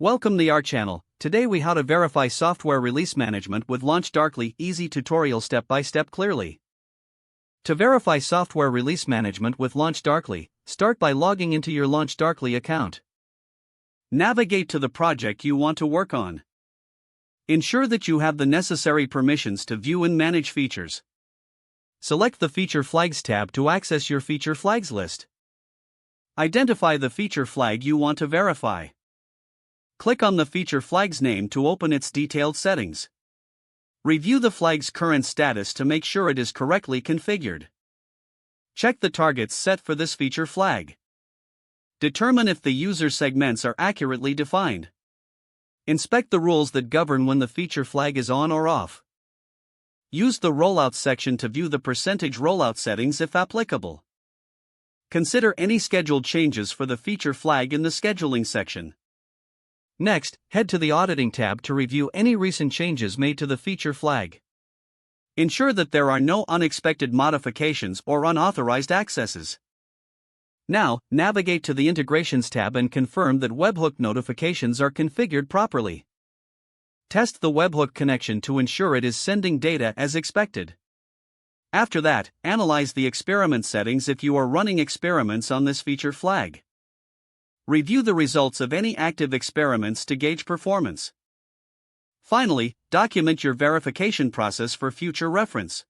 Welcome to our channel. Today we how to verify software release management with LaunchDarkly. Easy tutorial step by step clearly. To verify software release management with LaunchDarkly, start by logging into your LaunchDarkly account. Navigate to the project you want to work on. Ensure that you have the necessary permissions to view and manage features. Select the Feature Flags tab to access your feature flags list. Identify the feature flag you want to verify. Click on the feature flag's name to open its detailed settings. Review the flag's current status to make sure it is correctly configured. Check the targets set for this feature flag. Determine if the user segments are accurately defined. Inspect the rules that govern when the feature flag is on or off. Use the Rollout section to view the percentage rollout settings if applicable. Consider any scheduled changes for the feature flag in the Scheduling section. Next, head to the Auditing tab to review any recent changes made to the feature flag. Ensure that there are no unexpected modifications or unauthorized accesses. Now, navigate to the Integrations tab and confirm that webhook notifications are configured properly. Test the webhook connection to ensure it is sending data as expected. After that, analyze the experiment settings if you are running experiments on this feature flag. Review the results of any active experiments to gauge performance. Finally, document your verification process for future reference.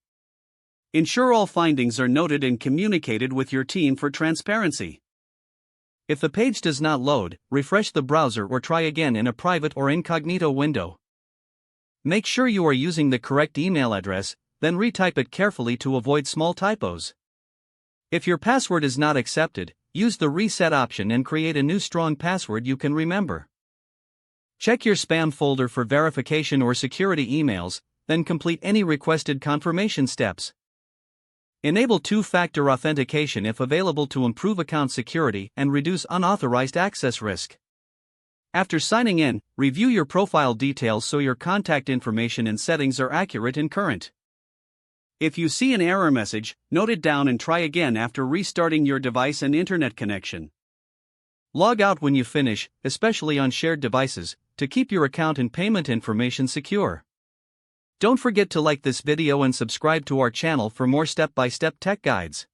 Ensure all findings are noted and communicated with your team for transparency. If the page does not load, refresh the browser or try again in a private or incognito window. Make sure you are using the correct email address, then retype it carefully to avoid small typos. If your password is not accepted, use the reset option and create a new strong password you can remember. Check your spam folder for verification or security emails, then complete any requested confirmation steps. Enable two-factor authentication if available to improve account security and reduce unauthorized access risk. After signing in, review your profile details so your contact information and settings are accurate and current. If you see an error message, note it down and try again after restarting your device and internet connection. Log out when you finish, especially on shared devices, to keep your account and payment information secure. Don't forget to like this video and subscribe to our channel for more step-by-step tech guides.